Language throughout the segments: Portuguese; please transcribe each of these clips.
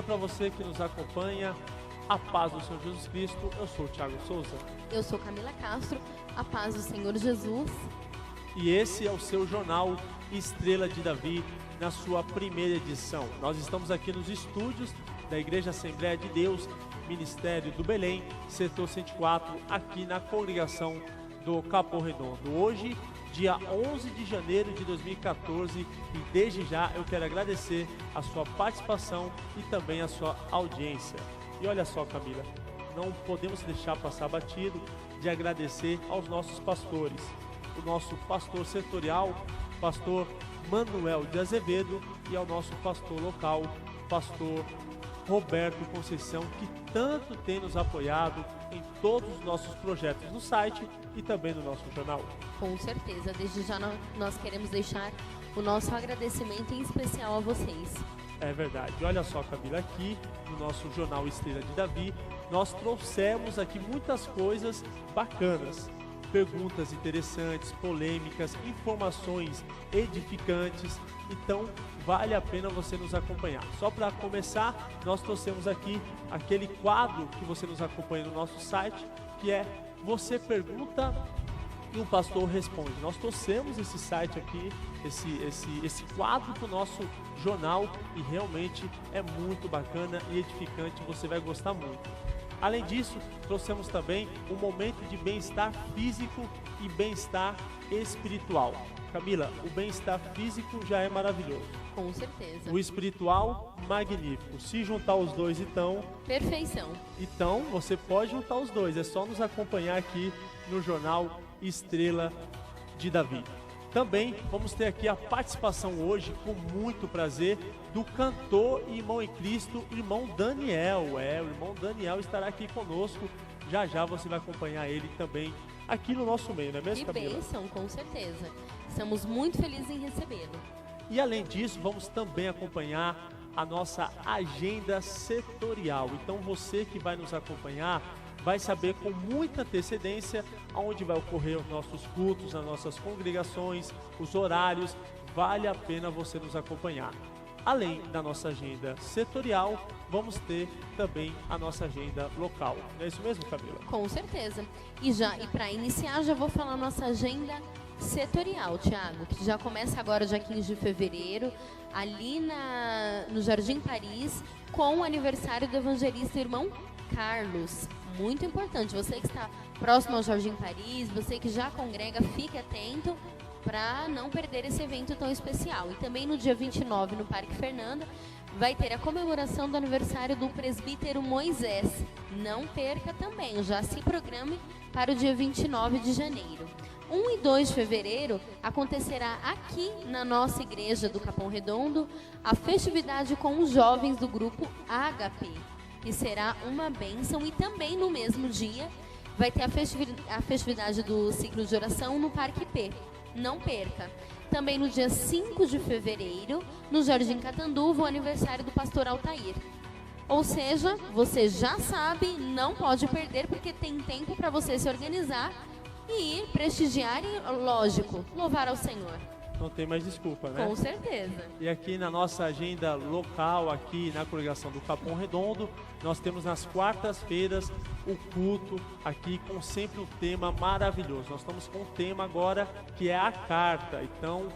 dia para você que nos acompanha. A paz do Senhor Jesus Cristo. Eu sou o Thiago Souza. Eu sou Camila Castro. A paz do Senhor Jesus. E esse é o seu jornal Estrela de Davi, na sua primeira edição. Nós estamos aqui nos estúdios da Igreja Assembleia de Deus, Ministério do Belém, setor 104, aqui na congregação do Capão Redondo. Hoje, dia 11 de janeiro de 2014, e desde já eu quero agradecer a sua participação e também a sua audiência. E olha só, Camila, não podemos deixar passar batido de agradecer aos nossos pastores. O nosso pastor setorial, pastor Manuel de Azevedo, e ao nosso pastor local, pastor Roberto Conceição, que tanto tem nos apoiado em todos os nossos projetos no site e também no nosso jornal. Com certeza, desde já nós queremos deixar o nosso agradecimento em especial a vocês. É verdade. Olha só, Camila, aqui no nosso jornal Estrela de Davi, nós trouxemos aqui muitas coisas bacanas. Perguntas interessantes, polêmicas, informações edificantes. Então, vale a pena você nos acompanhar. Só para começar, nós trouxemos aqui aquele quadro que você nos acompanha no nosso site, que é Você Pergunta e o Pastor Responde. Nós trouxemos esse site aqui, esse quadro para o nosso jornal, e realmente é muito bacana e edificante, você vai gostar muito. Além disso, trouxemos também um momento de bem-estar físico e bem-estar espiritual. Camila, o bem-estar físico já é maravilhoso. Com certeza. O espiritual, magnífico. Se juntar os dois, então... Perfeição. Então, você pode juntar os dois. É só nos acompanhar aqui no jornal Estrela de Davi. Também vamos ter aqui a participação hoje, com muito prazer, do cantor e irmão em Cristo, irmão Daniel. O irmão Daniel estará aqui conosco. Já já você vai acompanhar ele também aqui no nosso meio, não é mesmo, Camila? Que bênção, com certeza. Estamos muito felizes em recebê-lo. E além disso, vamos também acompanhar a nossa agenda setorial. Então você que vai nos acompanhar vai saber com muita antecedência aonde vai ocorrer os nossos cultos, as nossas congregações, os horários. Vale a pena você nos acompanhar. Além da nossa agenda setorial, vamos ter também a nossa agenda local. Não é isso mesmo, Camila? Com certeza. E para iniciar, já vou falar nossa agenda setorial, Thiago, que já começa agora dia 15 de fevereiro, ali no Jardim Paris, com o aniversário do evangelista irmão Carlos. Muito importante, você que está próximo ao Jardim Paris, você que já congrega, fique atento para não perder esse evento tão especial. E também no dia 29, no Parque Fernanda, vai ter a comemoração do aniversário do presbítero Moisés. Não perca também, já se programe para o dia 29 de janeiro. 1 e 2 de fevereiro acontecerá aqui na nossa igreja do Capão Redondo a festividade com os jovens do grupo Ágape, que será uma bênção. E também no mesmo dia vai ter a festividade do ciclo de oração no Parque P. Não perca. Também no dia 5 de fevereiro, no Jardim Catanduva, o aniversário do pastor Altair. Ou seja, você já sabe, não pode perder, porque tem tempo para você se organizar e ir prestigiar e, lógico, louvar ao Senhor. Não tem mais desculpa, né? Com certeza. E aqui na nossa agenda local, aqui na congregação do Capão Redondo, nós temos nas quartas-feiras o culto aqui com sempre um tema maravilhoso. Nós estamos com um tema agora que é a carta, então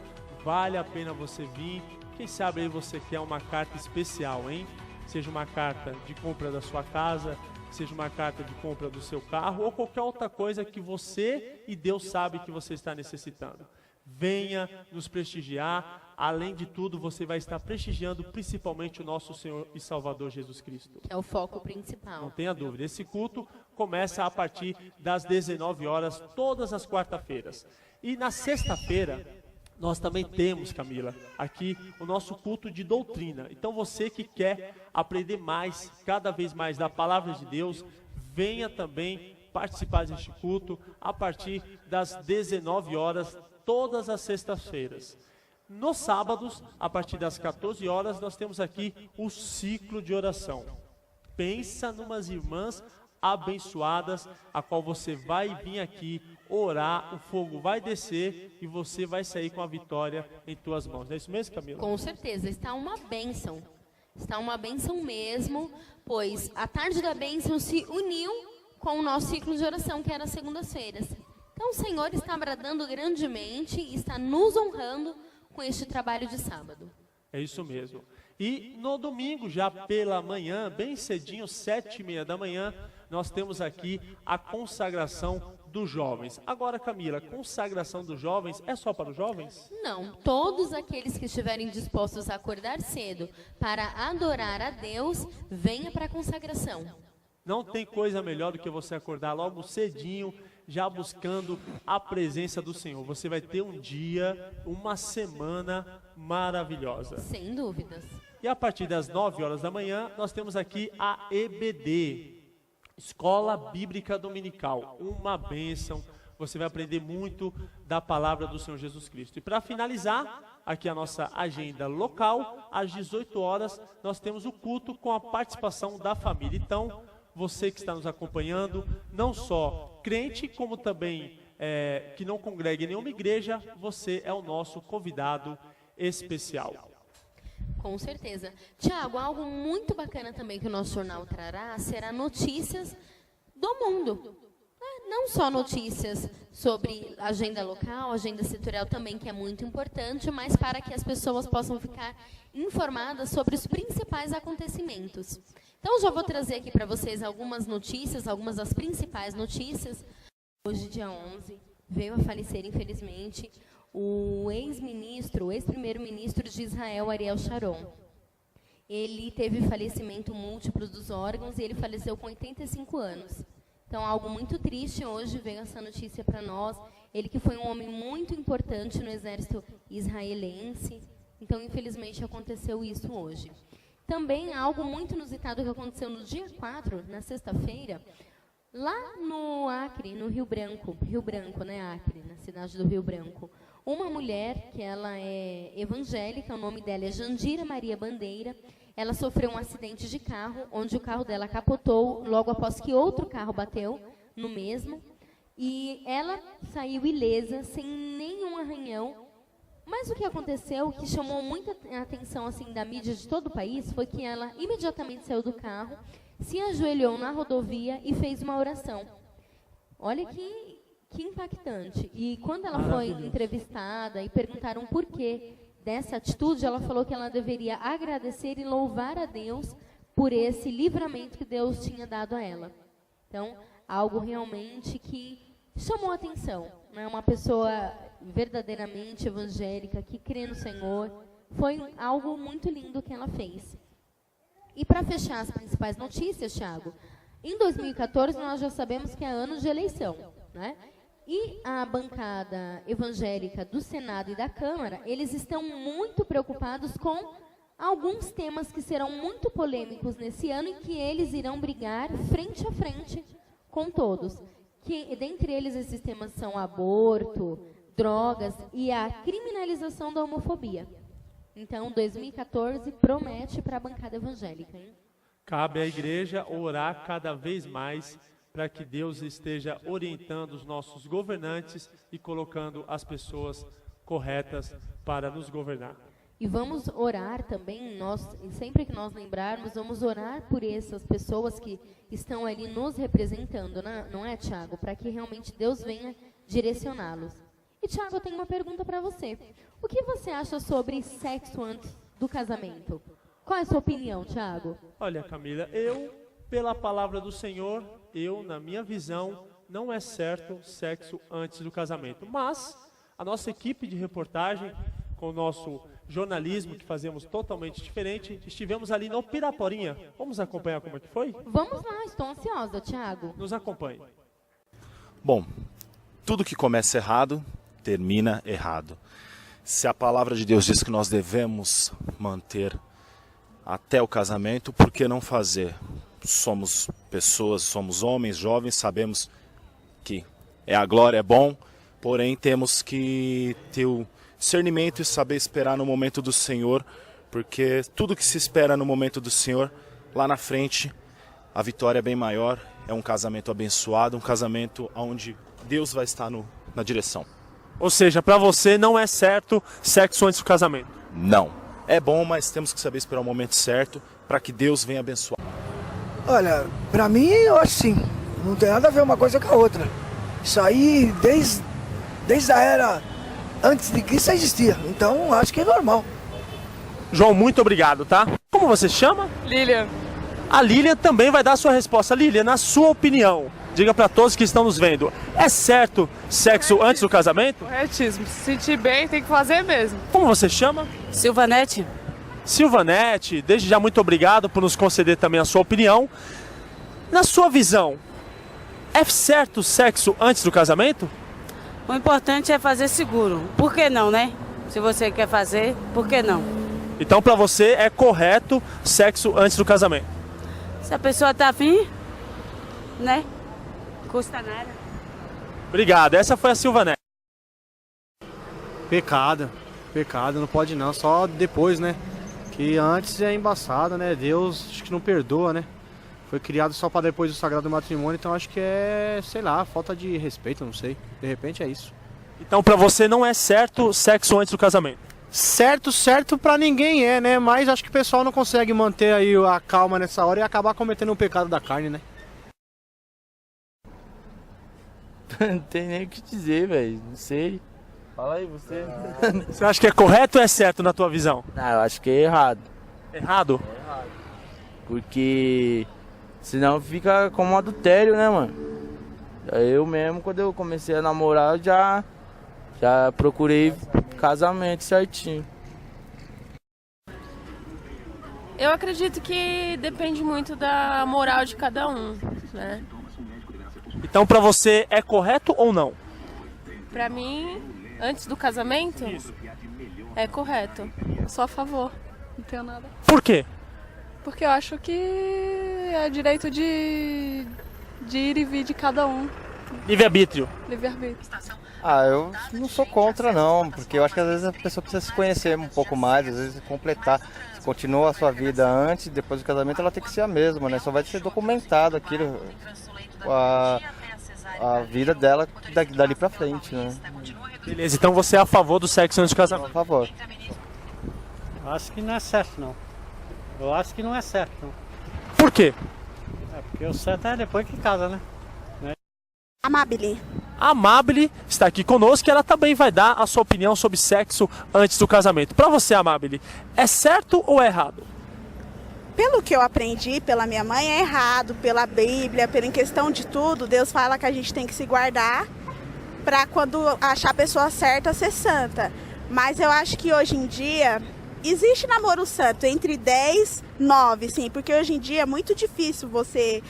vale a pena você vir. Quem sabe aí você quer uma carta especial, hein? Seja uma carta de compra da sua casa, seja uma carta de compra do seu carro ou qualquer outra coisa que você e Deus sabe que você está necessitando. Venha nos prestigiar. Além de tudo, você vai estar prestigiando principalmente o nosso Senhor e Salvador Jesus Cristo. É o foco principal. Não tenha dúvida. Esse culto começa a partir das 19 horas, todas as quarta-feiras. E na sexta-feira, nós também temos, Camila, aqui o nosso culto de doutrina. Então você que quer aprender mais, cada vez mais da Palavra de Deus, venha também participar deste culto a partir das 19 horas, todas as sextas-feiras. Nos sábados, a partir das 14 horas, nós temos aqui o ciclo de oração. Pensa numas irmãs abençoadas, a qual você vai vir aqui orar, o fogo vai descer e você vai sair com a vitória em tuas mãos. Não é isso mesmo, Camila? Com certeza, está uma bênção. Está uma bênção mesmo, pois a tarde da bênção se uniu com o nosso ciclo de oração, que era as segundas-feiras. Então o Senhor está bradando grandemente e está nos honrando com este trabalho de sábado. É isso mesmo. E no domingo, já pela manhã, bem cedinho, 7h30 da manhã, nós temos aqui a consagração dos jovens. Agora, Camila, consagração dos jovens é só para os jovens? Não, todos aqueles que estiverem dispostos a acordar cedo para adorar a Deus, venha para a consagração. Não tem coisa melhor do que você acordar logo cedinho, já buscando a presença do Senhor. Você vai ter um dia, uma semana maravilhosa. Sem dúvidas. E a partir das 9 horas da manhã, nós temos aqui a EBD, Escola Bíblica Dominical. Uma bênção, você vai aprender muito da palavra do Senhor Jesus Cristo. E para finalizar, aqui a nossa agenda local, às 18 horas, nós temos o culto com a participação da família. Então, você que está nos acompanhando, não só crente, como também que não congrega em nenhuma igreja, você é o nosso convidado especial. Com certeza. Tiago, algo muito bacana também que o nosso jornal trará será notícias do mundo. Não só notícias sobre agenda local, agenda setorial também, que é muito importante, mas para que as pessoas possam ficar informadas sobre os principais acontecimentos. Então, já vou trazer aqui para vocês algumas notícias, algumas das principais notícias. Hoje, dia 11, veio a falecer, infelizmente, o ex-primeiro-ministro de Israel, Ariel Sharon. Ele teve falecimento múltiplo dos órgãos e ele faleceu com 85 anos. Então, algo muito triste hoje, veio essa notícia para nós. Ele que foi um homem muito importante no exército israelense. Então, infelizmente, aconteceu isso hoje. Também algo muito inusitado que aconteceu no dia 4, na sexta-feira, lá no Acre, no Rio Branco, Acre, na cidade do Rio Branco. Uma mulher, que ela é evangélica, o nome dela é Jandira Maria Bandeira, ela sofreu um acidente de carro, onde o carro dela capotou logo após que outro carro bateu no mesmo, e ela saiu ilesa, sem nenhum arranhão. Mas o que aconteceu, que chamou muita atenção assim, da mídia de todo o país, foi que ela imediatamente saiu do carro, se ajoelhou na rodovia e fez uma oração. Olha que impactante. E quando ela foi entrevistada e perguntaram por que dessa atitude, ela falou que ela deveria agradecer e louvar a Deus por esse livramento que Deus tinha dado a ela. Então, algo realmente que chamou a atenção. Né? Uma pessoa verdadeiramente evangélica, que crê no Senhor. Foi algo muito lindo que ela fez. E para fechar as principais notícias, Thiago, em 2014 nós já sabemos que é ano de eleição, né? E a bancada evangélica do Senado e da Câmara, eles estão muito preocupados com alguns temas que serão muito polêmicos nesse ano e que eles irão brigar frente a frente com todos. Que, dentre eles, esses temas são aborto, drogas e a criminalização da homofobia. Então, 2014 promete para a bancada evangélica, hein? Cabe à igreja orar cada vez mais para que Deus esteja orientando os nossos governantes e colocando as pessoas corretas para nos governar. E vamos orar também, sempre que nós lembrarmos, vamos orar por essas pessoas que estão ali nos representando, não é, Tiago? Para que realmente Deus venha direcioná-los. E, Tiago, eu tenho uma pergunta para você. O que você acha sobre sexo antes do casamento? Qual é a sua opinião, Tiago? Olha, Camila, pela palavra do Senhor, na minha visão, não é certo sexo antes do casamento. Mas a nossa equipe de reportagem, com o nosso jornalismo, que fazemos totalmente diferente, estivemos ali no Piraporinha. Vamos acompanhar como é que foi? Vamos lá, estou ansiosa, Tiago. Nos acompanhe. Bom, tudo que começa errado, termina errado. Se a palavra de Deus diz que nós devemos manter até o casamento, por que não fazer? Somos pessoas, somos homens, jovens, sabemos que a glória é bom, porém temos que ter o discernimento e saber esperar no momento do Senhor, porque tudo que se espera no momento do Senhor, lá na frente, a vitória é bem maior, é um casamento abençoado, um casamento onde Deus vai estar na direção. Ou seja, para você não é certo sexo antes do casamento? Não. É bom, mas temos que saber esperar o momento certo para que Deus venha abençoar. Olha, pra mim eu acho sim. Não tem nada a ver uma coisa com a outra. Isso aí desde a era antes de Cristo existia. Então acho que é normal. João, muito obrigado, tá? Como você chama? Lilian. A Lilian também vai dar a sua resposta. Lilian, na sua opinião, diga para todos que estão nos vendo, é certo sexo antes do casamento? Corretíssimo. Se sentir bem, tem que fazer mesmo. Como você chama? Silvanete. Silvanete, desde já muito obrigado por nos conceder também a sua opinião. Na sua visão, é certo sexo antes do casamento? O importante é fazer seguro. Por que não, né? Se você quer fazer, por que não? Então, para você, é correto sexo antes do casamento? Se a pessoa tá afim, né? Custa nada. Obrigado. Essa foi a Silvanete. Pecado, não pode não, só depois, né? Que antes é embaçado, né? Deus acho que não perdoa, né? Foi criado só para depois do sagrado matrimônio, então acho que é, sei lá, falta de respeito, não sei. De repente é isso. Então, para você, não é certo sexo antes do casamento? Certo pra ninguém é, né? Mas acho que o pessoal não consegue manter aí a calma nessa hora e acabar cometendo um pecado da carne, né? Não tem nem o que dizer, velho. Não sei. Fala aí, você. Você acha que é correto ou é certo na tua visão? Não, eu acho que é errado. Errado? Porque senão fica como um adultério, né, mano? Eu mesmo, quando eu comecei a namorar, já procurei casamento certinho. Eu acredito que depende muito da moral de cada um, né? Então, para você, é correto ou não? Pra mim, antes do casamento, é correto. Eu sou a favor, não tenho nada. Por quê? Porque eu acho que é direito de ir e vir de cada um, Livre-arbítrio. livre-arbítrio. Eu não sou contra não, porque eu acho que às vezes a pessoa precisa se conhecer um pouco mais, às vezes completar. Se continua a sua vida antes, depois do casamento, ela tem que ser a mesma, né? Só vai ser documentado aquilo, a vida dela dali pra frente, né? Beleza, então você é a favor do sexo antes do casamento? Por favor. Acho que não é certo não. Eu acho que não é certo não. Por quê? Porque o certo é depois que casa, né? Amabile. A Amabile está aqui conosco e ela também vai dar a sua opinião sobre sexo antes do casamento. Para você, Amabile, é certo ou é errado? Pelo que eu aprendi pela minha mãe, é errado. Pela Bíblia, pela em questão de tudo, Deus fala que a gente tem que se guardar para quando achar a pessoa certa ser santa. Mas eu acho que hoje em dia existe namoro santo entre 10 e 9, sim, porque hoje em dia é muito difícil você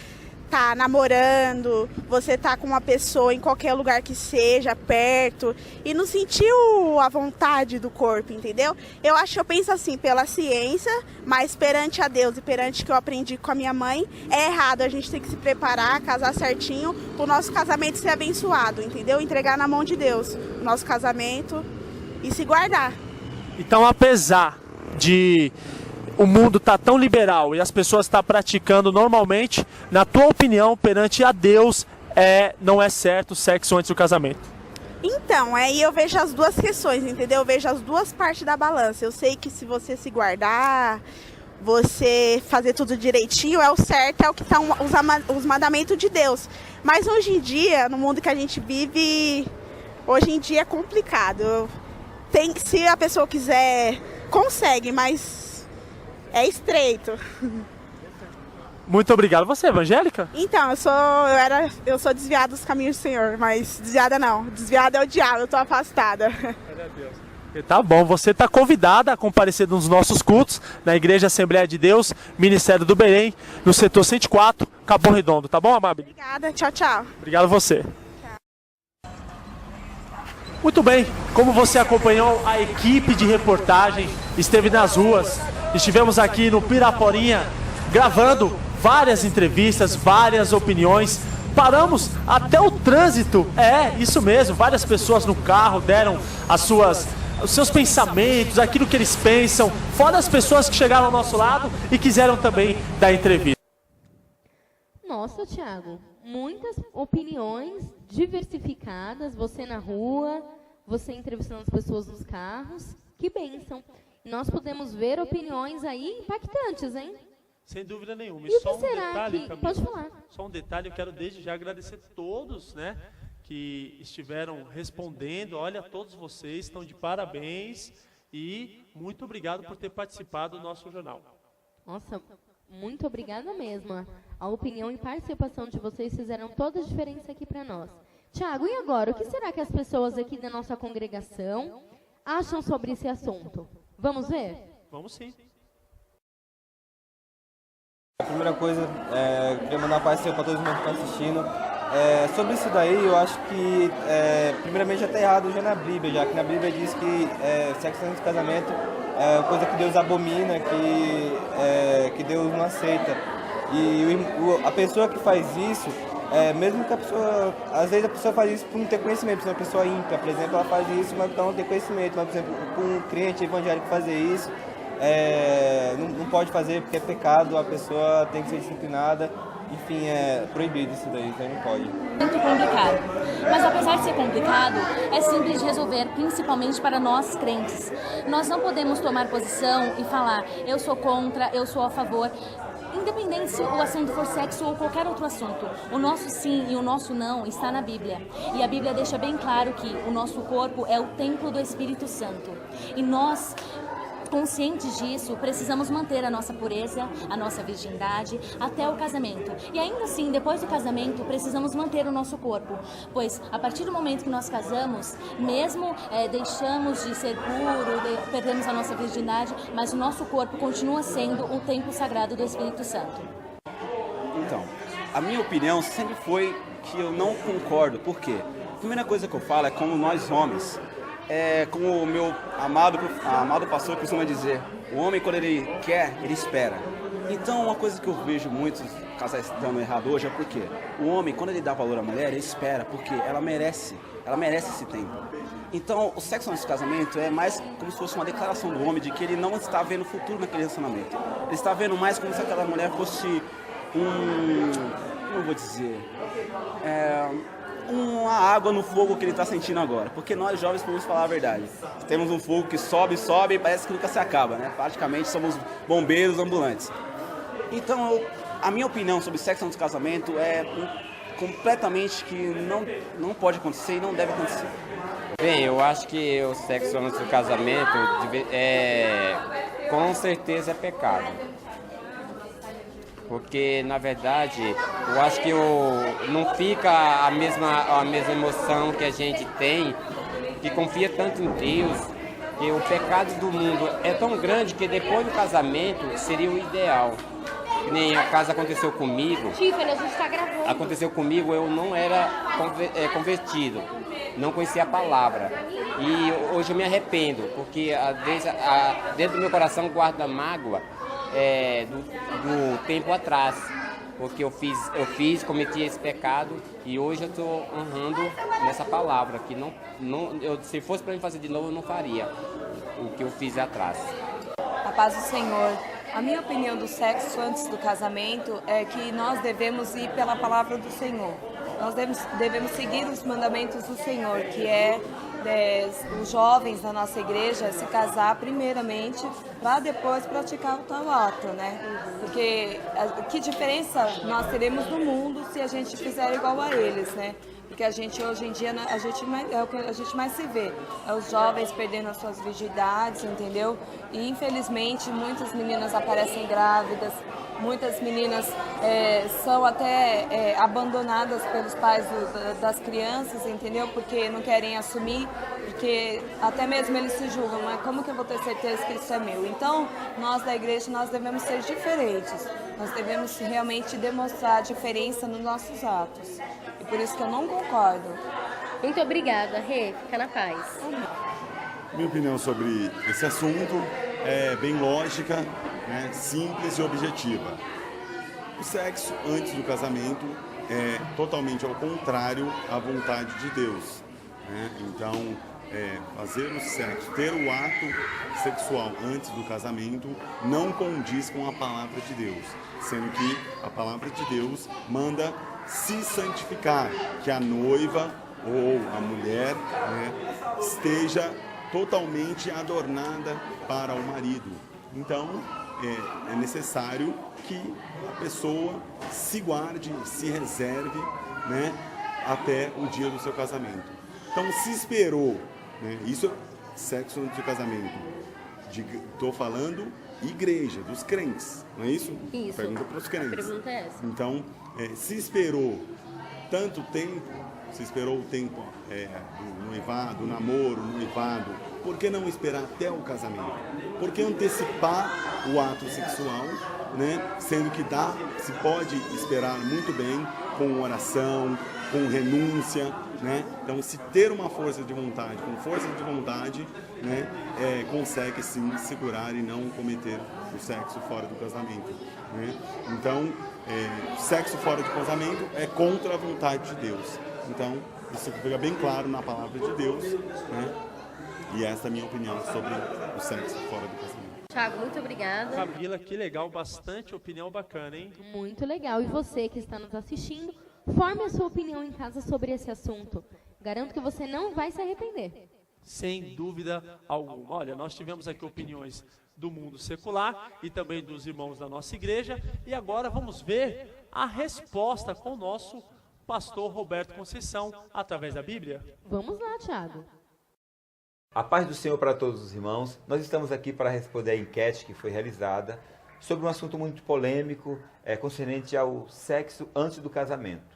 tá namorando, você tá com uma pessoa em qualquer lugar que seja, perto, e não sentiu a vontade do corpo, entendeu? Eu penso assim, pela ciência, mas perante a Deus e perante o que eu aprendi com a minha mãe, é errado, a gente tem que se preparar, casar certinho, o nosso casamento ser abençoado, entendeu? Entregar na mão de Deus o nosso casamento e se guardar. Então, apesar de o mundo tá tão liberal e as pessoas estão praticando normalmente, na tua opinião, perante a Deus, não é certo o sexo antes do casamento? Então, aí eu vejo as duas questões, entendeu? Eu vejo as duas partes da balança. Eu sei que se você se guardar, você fazer tudo direitinho, é o certo, é o que tá os mandamentos de Deus. Mas hoje em dia, no mundo que a gente vive, hoje em dia é complicado. Se a pessoa quiser, consegue, mas é estreito. Muito obrigado. Você é evangélica? Então, eu sou desviada dos caminhos do Senhor, mas desviada não. Desviada é o diabo, eu tô afastada. Tá bom, você está convidada a comparecer nos nossos cultos na Igreja Assembleia de Deus, Ministério do Belém, no setor 104, Capão Redondo. Tá bom, Amabile? Obrigada, tchau, tchau. Obrigado a você. Muito bem, como você acompanhou, a equipe de reportagem esteve nas ruas. Estivemos aqui no Piraporinha gravando várias entrevistas, várias opiniões. Paramos até o trânsito. Isso mesmo, várias pessoas no carro deram os seus pensamentos, aquilo que eles pensam, fora as pessoas que chegaram ao nosso lado e quiseram também dar entrevista. Nossa, Thiago, muitas opiniões diversificadas, você na rua, você entrevistando as pessoas nos carros, que bênção. nós podemos ver opiniões aí impactantes, hein? Sem dúvida nenhuma. E o só que será detalhe, que... Camila, Pode falar. Só um detalhe, eu quero desde já agradecer todos, né, que estiveram respondendo. Olha, todos vocês estão de parabéns e muito obrigado por ter participado do nosso jornal. Nossa, muito obrigada mesmo. A opinião e participação de vocês fizeram toda a diferença aqui para nós. Tiago, e agora? O que será que as pessoas aqui da nossa congregação acham sobre esse assunto? Vamos ver? Vamos sim. A primeira coisa, eu queria mandar um paz para todos os que estão assistindo. Sobre isso daí, eu acho que, primeiramente, já está errado já na Bíblia, já que na Bíblia diz que sexo antes do casamento é coisa que Deus abomina, que Deus não aceita. E a pessoa que faz isso, mesmo que a pessoa, às vezes a pessoa faz isso por não ter conhecimento, se uma pessoa ímpia, por exemplo, ela faz isso, mas por não ter conhecimento, mas, por exemplo, com um crente evangélico fazer isso, não pode fazer porque é pecado, a pessoa tem que ser disciplinada, enfim, é proibido isso daí, então não pode. Muito complicado, mas apesar de ser complicado, é simples de resolver, principalmente para nós crentes. Nós não podemos tomar posição e falar, eu sou contra, eu sou a favor. Independente se o assunto for sexo ou qualquer outro assunto, o nosso sim e o nosso não está na Bíblia. E a Bíblia deixa bem claro que o nosso corpo é o templo do Espírito Santo. E nós, conscientes disso, precisamos manter a nossa pureza, a nossa virgindade até o casamento. E ainda assim, depois do casamento, precisamos manter o nosso corpo, pois a partir do momento que nós casamos, mesmo deixamos de ser puro, perdemos a nossa virgindade, mas o nosso corpo continua sendo o templo sagrado do Espírito Santo. Então, a minha opinião sempre foi que eu não concordo. Por quê? A primeira coisa que eu falo é como nós homens, como o meu amado pastor costuma dizer, o homem quando ele quer, ele espera. Então uma coisa que eu vejo muitos casais dando errado hoje é porque o homem, quando ele dá valor à mulher, ele espera, porque ela merece esse tempo. Então o sexo antes do casamento é mais como se fosse uma declaração do homem de que ele não está vendo futuro naquele relacionamento. Ele está vendo mais como se aquela mulher fosse como eu vou dizer, uma água no fogo que ele está sentindo agora, porque nós jovens podemos falar a verdade, temos um fogo que sobe e parece que nunca se acaba, né? Praticamente somos bombeiros ambulantes. Então a minha opinião sobre sexo antes do casamento é completamente que não pode acontecer e não deve acontecer. Bem, eu acho que o sexo antes do casamento com certeza é pecado. Porque, na verdade, eu acho que não fica a mesma emoção que a gente tem, que confia tanto em Deus, que o pecado do mundo é tão grande que depois do casamento seria o ideal. Nem a casa aconteceu comigo. Tiffany, a gente está gravando. Aconteceu comigo, eu não era convertido, não conhecia a palavra. E hoje eu me arrependo, porque dentro do meu coração guarda mágoa do tempo atrás, porque eu cometi esse pecado e hoje eu estou honrando nessa palavra, que se fosse para mim fazer de novo, eu não faria o que eu fiz atrás. A paz do Senhor. A minha opinião do sexo antes do casamento é que nós devemos ir pela palavra do Senhor. Nós devemos seguir os mandamentos do Senhor, que os jovens da nossa igreja se casar primeiramente para depois praticar o tal ato, né? Porque que diferença nós teremos no mundo se a gente fizer igual a eles, né? Porque a gente hoje em dia é o que a gente mais se vê, é os jovens perdendo as suas virgindades, entendeu? E infelizmente muitas meninas aparecem grávidas, muitas meninas são até abandonadas pelos pais das crianças, entendeu? Porque não querem assumir, porque até mesmo eles se julgam, mas como que eu vou ter certeza que isso é meu? Então, nós da igreja, nós devemos ser diferentes, nós devemos realmente demonstrar a diferença nos nossos atos. E por isso que eu não concordo. Muito obrigada, Rê, fica na paz. Minha opinião sobre esse assunto é bem lógica, né, simples e objetiva. O sexo antes do casamento é totalmente ao contrário à vontade de Deus, né? Então, fazer o sexo, ter o ato sexual antes do casamento não condiz com a palavra de Deus, sendo que a palavra de Deus manda se santificar, que a noiva ou a mulher, né, esteja totalmente adornada para o marido. Então, é necessário que a pessoa se guarde, se reserve, né, até o dia do seu casamento. Então, se esperou, né, isso é sexo antes do casamento. Estou falando igreja, dos crentes, não é isso? Isso. Pergunta para os crentes. A pergunta é essa. Então, se esperou tanto tempo, se esperou o tempo do noivado, do namoro, noivado, por que não esperar até o casamento? Por que antecipar o ato sexual, né? Sendo que se pode esperar muito bem com oração, com renúncia, né? Então, se ter uma força de vontade, com força de vontade, né, consegue sim segurar e não cometer o sexo fora do casamento, né? Então, sexo fora do casamento é contra a vontade de Deus. Então, isso fica bem claro na palavra de Deus, né? E essa é a minha opinião sobre o sexo fora do casamento. Thiago, muito obrigada. Camila, que legal, bastante opinião bacana, hein? Muito legal. E você que está nos assistindo, forme a sua opinião em casa sobre esse assunto. Garanto que você não vai se arrepender. Sem dúvida alguma. Olha, nós tivemos aqui opiniões do mundo secular e também dos irmãos da nossa igreja. E agora vamos ver a resposta com o nosso pastor Roberto Conceição, através da Bíblia. Vamos lá, Thiago. A paz do Senhor para todos os irmãos. Nós estamos aqui para responder a enquete que foi realizada sobre um assunto muito polêmico, concernente ao sexo antes do casamento.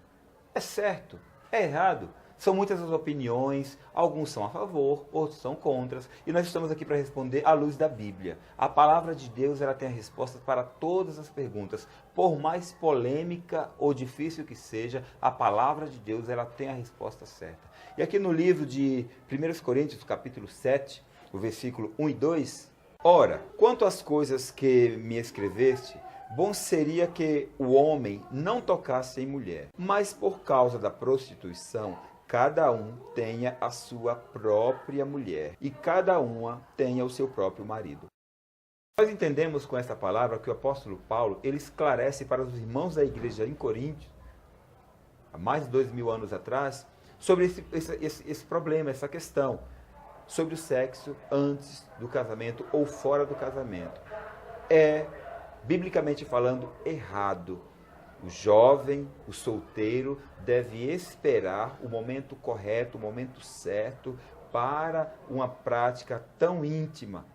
É certo? É errado? São muitas as opiniões, alguns são a favor, outros são contra, e nós estamos aqui para responder à luz da Bíblia. A palavra de Deus, ela tem a resposta para todas as perguntas. Por mais polêmica ou difícil que seja, a palavra de Deus, ela tem a resposta certa. E aqui no livro de 1 Coríntios, capítulo 7, o versículo 1 e 2, ora, quanto às coisas que me escreveste, bom seria que o homem não tocasse em mulher, mas por causa da prostituição, cada um tenha a sua própria mulher e cada uma tenha o seu próprio marido. Nós entendemos com essa palavra que o apóstolo Paulo, ele esclarece para os irmãos da igreja em Corinto, há mais de 2000 anos atrás, sobre esse problema, essa questão, sobre o sexo antes do casamento ou fora do casamento. É, biblicamente falando, errado. O jovem, o solteiro, deve esperar o momento correto, o momento certo para uma prática tão íntima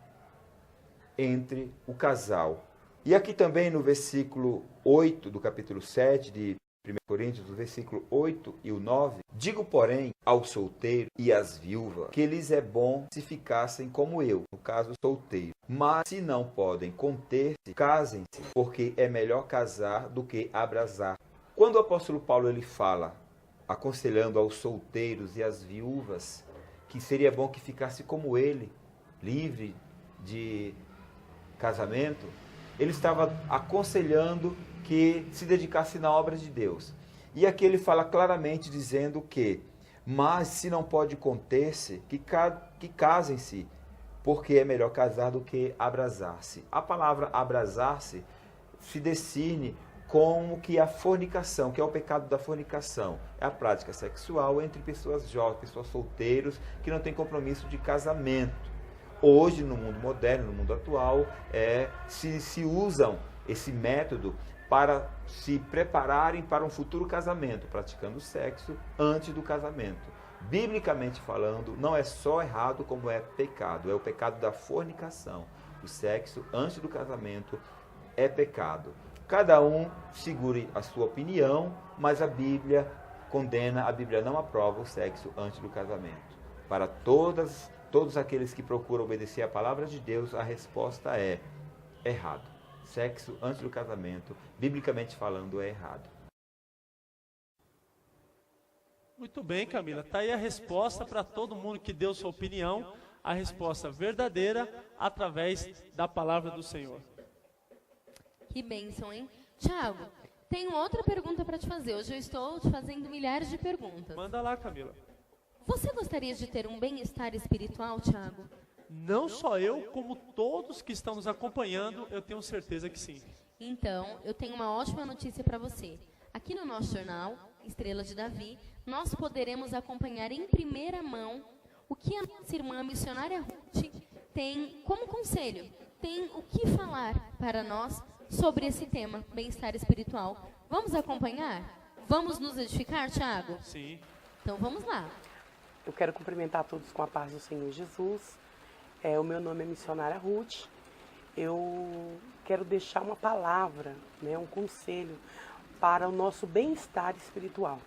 entre o casal. E aqui também no versículo 8 do capítulo 7 de 1 Coríntios, o versículo 8 e o 9, digo, porém, aos solteiros e às viúvas, que lhes é bom se ficassem como eu, no caso solteiro. Mas se não podem conter-se, casem-se, porque é melhor casar do que abrasar. Quando o apóstolo Paulo ele fala, aconselhando aos solteiros e às viúvas, que seria bom que ficasse como ele, livre de casamento, ele estava aconselhando que se dedicasse na obra de Deus. E aqui ele fala claramente dizendo que, mas se não pode conter-se, que casem-se, porque é melhor casar do que abrasar-se. A palavra abrasar-se se define como que a fornicação, que é o pecado da fornicação. É a prática sexual entre pessoas jovens, pessoas solteiros, que não têm compromisso de casamento. Hoje, no mundo moderno, no mundo atual, se usam esse método para se prepararem para um futuro casamento, praticando sexo antes do casamento. Biblicamente falando, não é só errado, como é pecado. É o pecado da fornicação. O sexo antes do casamento é pecado. Cada um segure a sua opinião, mas a Bíblia condena, a Bíblia não aprova o sexo antes do casamento. Para todos aqueles que procuram obedecer a palavra de Deus, a resposta é errado. Sexo antes do casamento, biblicamente falando, é errado. Muito bem, Camila. Está aí a resposta para todo mundo que deu sua opinião, a resposta verdadeira através da palavra do Senhor. Que bênção, hein? Thiago, tenho outra pergunta para te fazer. Hoje eu estou te fazendo milhares de perguntas. Manda lá, Camila. Você gostaria de ter um bem-estar espiritual, Thiago? Não só eu, como todos que estão nos acompanhando, eu tenho certeza que sim. Então, eu tenho uma ótima notícia para você. Aqui no nosso jornal, Estrela de Davi, nós poderemos acompanhar em primeira mão o que a nossa irmã missionária Ruth tem como conselho, tem o que falar para nós sobre esse tema, bem-estar espiritual. Vamos acompanhar? Vamos nos edificar, Tiago? Sim. Então vamos lá. Eu quero cumprimentar todos com a paz do Senhor Jesus. O meu nome é missionária Ruth. Eu quero deixar uma palavra, né, um conselho para o nosso bem-estar espiritual.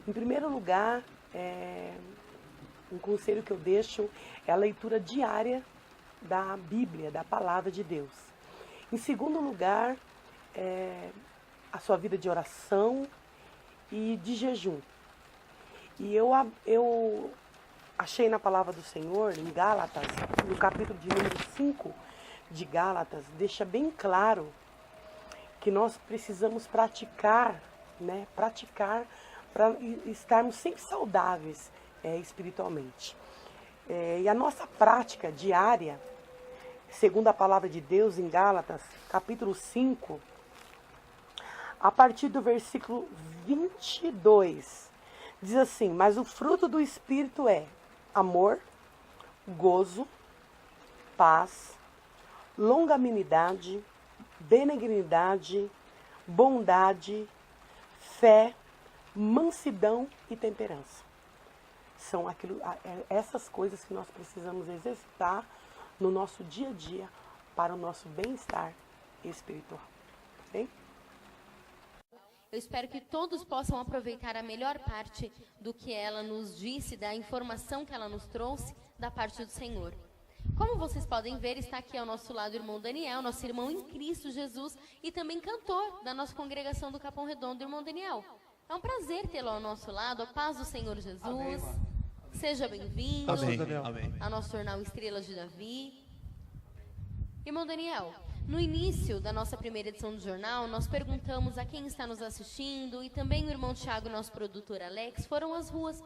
Em primeiro lugar, um conselho que eu deixo é a leitura diária da Bíblia, da Palavra de Deus. Em segundo lugar, a sua vida de oração e de jejum. E eu achei na Palavra do Senhor, em Gálatas, no capítulo de número 5 de Gálatas, deixa bem claro que nós precisamos praticar, né? Praticar para estarmos sempre saudáveis espiritualmente. E a nossa prática diária, segundo a Palavra de Deus em Gálatas, capítulo 5, a partir do versículo 22, diz assim: mas o fruto do Espírito é amor, gozo, paz, longanimidade, benignidade, bondade, fé, mansidão e temperança. São essas coisas que nós precisamos exercitar no nosso dia a dia para o nosso bem-estar espiritual. Okay? Eu espero que todos possam aproveitar a melhor parte do que ela nos disse, da informação que ela nos trouxe da parte do Senhor. Como vocês podem ver, está aqui ao nosso lado o irmão Daniel, nosso irmão em Cristo Jesus e também cantor da nossa congregação do Capão Redondo, irmão Daniel. É um prazer tê-lo ao nosso lado, a paz do Senhor Jesus. Amém, seja bem-vindo ao nosso jornal Estrelas de Davi. Irmão Daniel, no início da nossa primeira edição do jornal, nós perguntamos a quem está nos assistindo e também o irmão Tiago, nosso produtor Alex, foram às ruas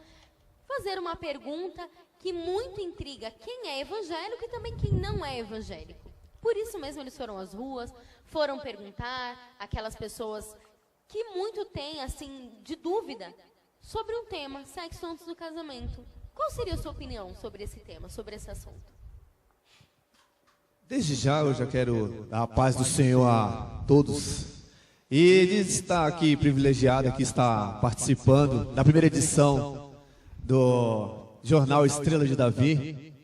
fazer uma pergunta que muito intriga quem é evangélico e também quem não é evangélico. Por isso mesmo eles foram às ruas, foram perguntar aquelas pessoas que muito têm, assim, de dúvida sobre um tema, sexo antes do casamento. Qual seria a sua opinião sobre esse tema, sobre esse assunto? Desde já eu já quero dar a paz do Senhor a todos. E de estar aqui privilegiado, aqui estar participando da primeira edição do Jornal Estrela de Davi.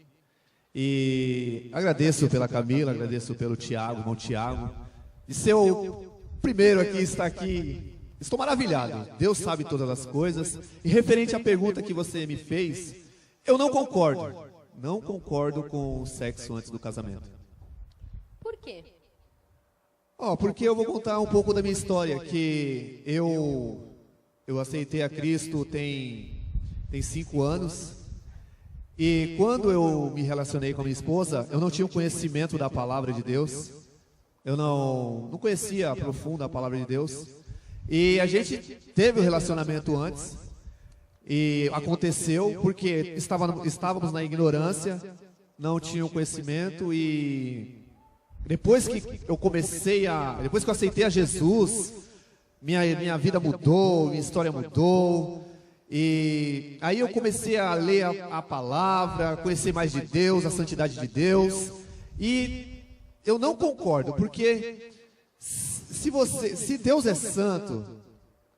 E agradeço pela Camila, agradeço pelo Tiago, irmão Tiago, de ser o primeiro aqui, estar aqui. Estou maravilhado, Deus sabe todas as coisas. E referente à pergunta que você me fez, eu não concordo com o sexo antes do casamento. Por quê? Porque eu vou contar um pouco da minha história, que eu aceitei a Cristo tem 5 anos. E quando eu me relacionei com a minha esposa, eu não tinha o conhecimento da palavra de Deus. Eu não conhecia a profunda a palavra de Deus. E a gente teve o relacionamento antes. E aconteceu porque estávamos na ignorância, não tinha o conhecimento. E depois que eu aceitei a Jesus, minha vida mudou, minha história mudou. E aí eu comecei a ler a palavra, conhecer mais de Deus, a santidade de Deus. E eu não concordo, porque se Deus é santo,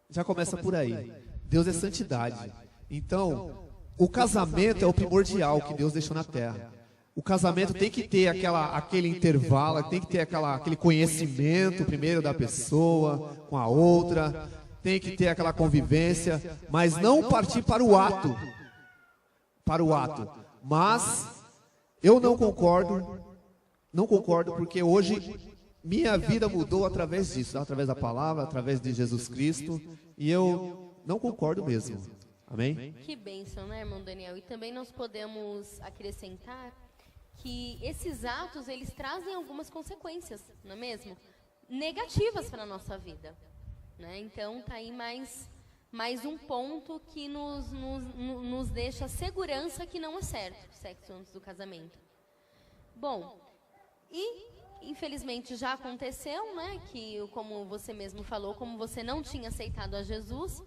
já começa por aí. Deus é santidade. Então, o casamento é o primordial que Deus deixou na terra. O casamento tem que ter aquele intervalo, tem que ter aquele conhecimento primeiro da pessoa com a outra. Tem que ter aquela convivência, mas não partir para o ato. Mas eu não concordo porque hoje minha vida mudou através disso, através da palavra, através de Jesus Cristo, e eu não concordo mesmo. Amém? Que bênção, né, irmão Daniel? E também nós podemos acrescentar que esses atos, eles trazem algumas consequências, não é mesmo? Negativas para a nossa vida. Né? Então, tá aí mais um ponto que nos deixa segurança que não é certo, sexo antes do casamento. Bom, e infelizmente já aconteceu, né, que como você mesmo falou, como você não tinha aceitado a Jesus,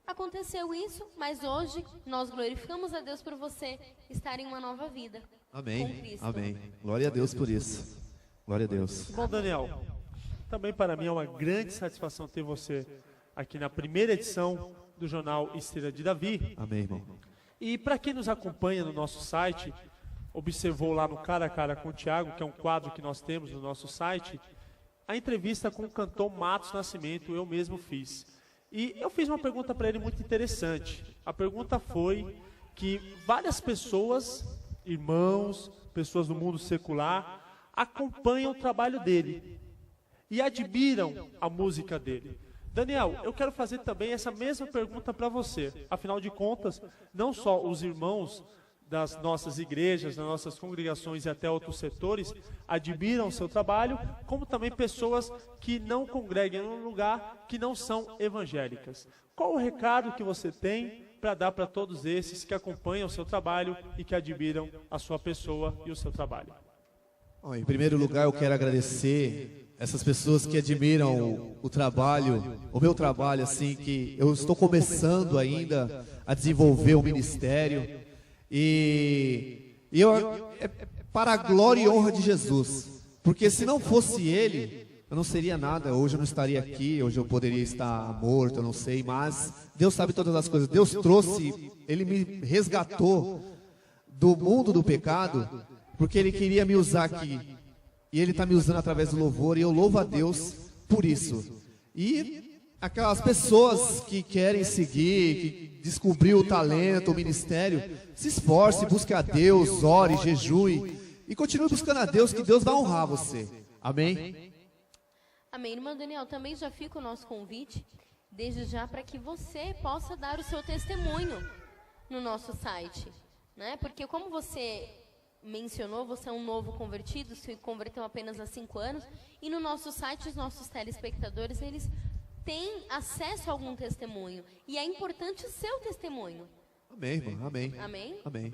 Aconteceu isso, mas hoje nós glorificamos a Deus por você estar em uma nova vida. Amém. Com Cristo. Amém. Glória a Deus por isso. Glória a Deus. Bom, Daniel, também para mim é uma grande satisfação ter você aqui na primeira edição do jornal Estrela de Davi. Amém, irmão. E para quem nos acompanha no nosso site, observou lá no Cara a Cara com o Thiago, que é um quadro que nós temos no nosso site, a entrevista com o cantor Matos Nascimento eu mesmo fiz. E eu fiz uma pergunta para ele muito interessante. A pergunta foi que várias pessoas, irmãos, pessoas do mundo secular, acompanham o trabalho dele e admiram a música dele. Daniel, eu quero fazer também essa mesma pergunta para você. Afinal de contas, não só os irmãos das nossas igrejas, das nossas congregações e até outros setores admiram o seu trabalho, como também pessoas que não congregam em um lugar que não são evangélicas. Qual o recado que você tem para dar para todos esses que acompanham o seu trabalho e que admiram a sua pessoa e o seu trabalho? Bom, em primeiro lugar, eu quero agradecer essas pessoas que admiram o trabalho, o meu trabalho, assim, que eu estou começando ainda a desenvolver o ministério. Para a glória e honra de Jesus, porque se não fosse Ele, eu não seria nada. Hoje eu não estaria aqui, hoje eu poderia estar morto, eu não sei, mas Deus sabe todas as coisas. Deus trouxe, Ele me resgatou do mundo do pecado, porque Ele queria me usar aqui, e Ele está me usando através do louvor, e eu louvo a Deus por isso. E aquelas pessoas que querem seguir, que descobriu o talento, o ministério, se esforce, busque a Deus, ore, jejue e continue buscando a Deus, que Deus vai honrar você. Amém? Amém. Irmão Daniel, também já fica o nosso convite, desde já, para que você possa dar o seu testemunho no nosso site, né? Porque como você mencionou, você é um novo convertido, se converteu apenas há 5 anos, e no nosso site os nossos telespectadores, eles tem acesso a algum testemunho. E é importante o seu testemunho. Amém, irmão. Amém. Amém? Amém.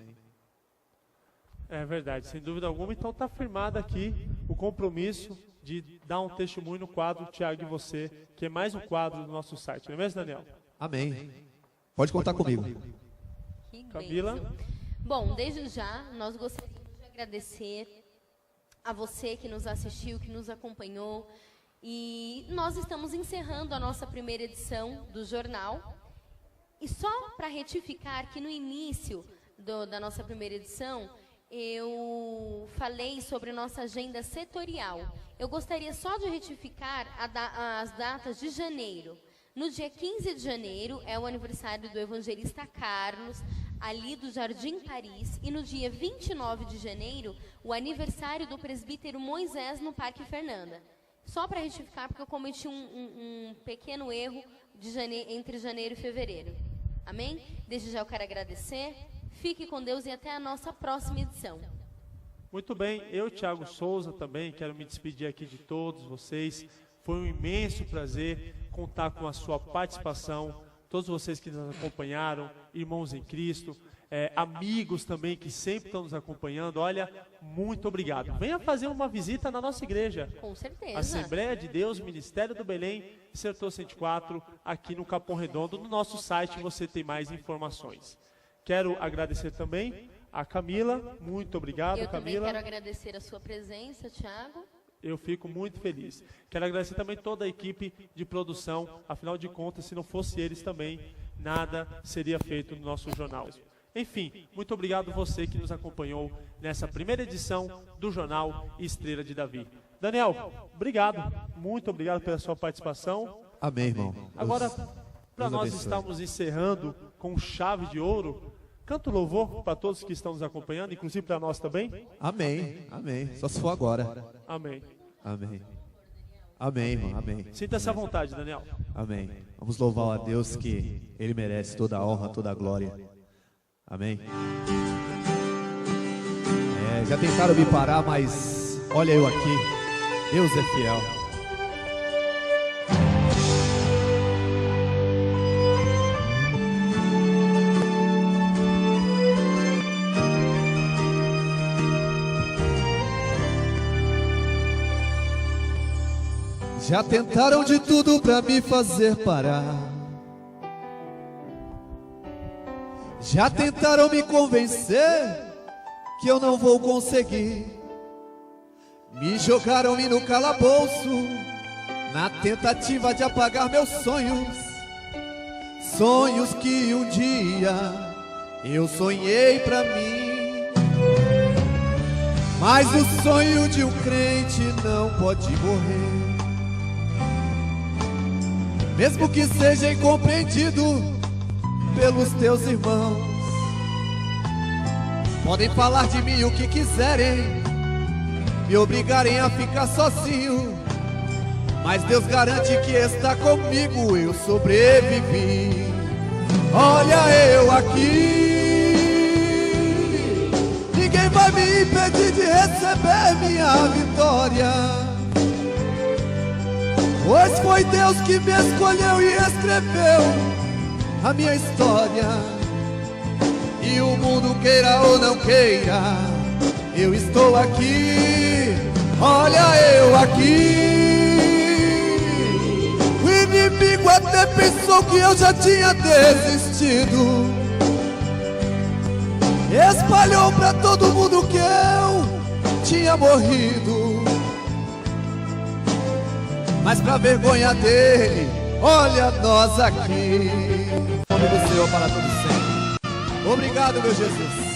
É verdade, sem dúvida alguma. Então está firmado aqui o compromisso de dar um testemunho no quadro Thiago e Você, que é mais um quadro do nosso site. Não é mesmo, Daniel? Amém. Pode contar comigo. Que Camila? bênção. Bom, desde já, nós gostaríamos de agradecer a você que nos assistiu, que nos acompanhou. E nós estamos encerrando a nossa primeira edição do jornal. E só para retificar que no início da nossa primeira edição, eu falei sobre nossa agenda setorial. Eu gostaria só de retificar as datas de janeiro. No dia 15 de janeiro é o aniversário do evangelista Carlos, ali do Jardim Paris. E no dia 29 de janeiro, o aniversário do presbítero Moisés no Parque Fernanda. Só para retificar, porque eu cometi um pequeno erro entre janeiro e fevereiro. Amém? Desde já eu quero agradecer. Fique com Deus e até a nossa próxima edição. Muito bem, eu, Thiago Souza, também quero me despedir aqui de todos vocês. Foi um imenso prazer contar com a sua participação. Todos vocês que nos acompanharam, irmãos em Cristo, amigos também que sempre estão nos acompanhando. Olha, muito obrigado. Venha fazer uma visita na nossa igreja. Com certeza. Assembleia de Deus, Ministério do Belém, Setor 104, aqui no Capão Redondo. No nosso site você tem mais informações. Quero agradecer também a Camila. Muito obrigado, Eu Camila. também quero agradecer a sua presença, Thiago. Eu fico muito feliz. Quero agradecer também toda a equipe de produção. Afinal de contas, se não fosse eles também, nada seria feito no nosso jornal. Enfim, muito obrigado você que nos acompanhou nessa primeira edição do jornal Estrela de Davi. Daniel, obrigado. Muito obrigado pela sua participação. Amém, irmão. Agora, para Deus nós abençoe. estarmos encerrando com chave de ouro, canta o louvor para todos que estão nos acompanhando, inclusive para nós também. Amém. Amém. Só se for agora. Amém. Amém. Amém, irmão. Amém. Sinta-se à vontade, Daniel. Amém. Vamos louvar a Deus, que Ele merece toda a honra, toda a glória. Amém. Já tentaram me parar, mas olha eu aqui. Deus é fiel. Já tentaram de tudo pra me fazer parar. Já tentaram me convencer que eu não vou conseguir. Me jogaram-me no calabouço na tentativa de apagar meus sonhos. Sonhos que um dia eu sonhei pra mim. Mas o sonho de um crente não pode morrer. Mesmo que seja incompreendido pelos teus irmãos. Podem falar de mim o que quiserem, me obrigarem a ficar sozinho, mas Deus garante que está comigo, eu sobrevivi. Olha eu aqui, ninguém vai me impedir de receber minha vitória, pois foi Deus que me escolheu e escreveu a minha história. E o mundo queira ou não queira, eu estou aqui. Olha eu aqui. O inimigo até pensou que eu já tinha desistido. Espalhou pra todo mundo que eu tinha morrido. Mas pra vergonha dele, olha nós aqui. Em nome do Senhor para todos sempre. Obrigado, meu Jesus.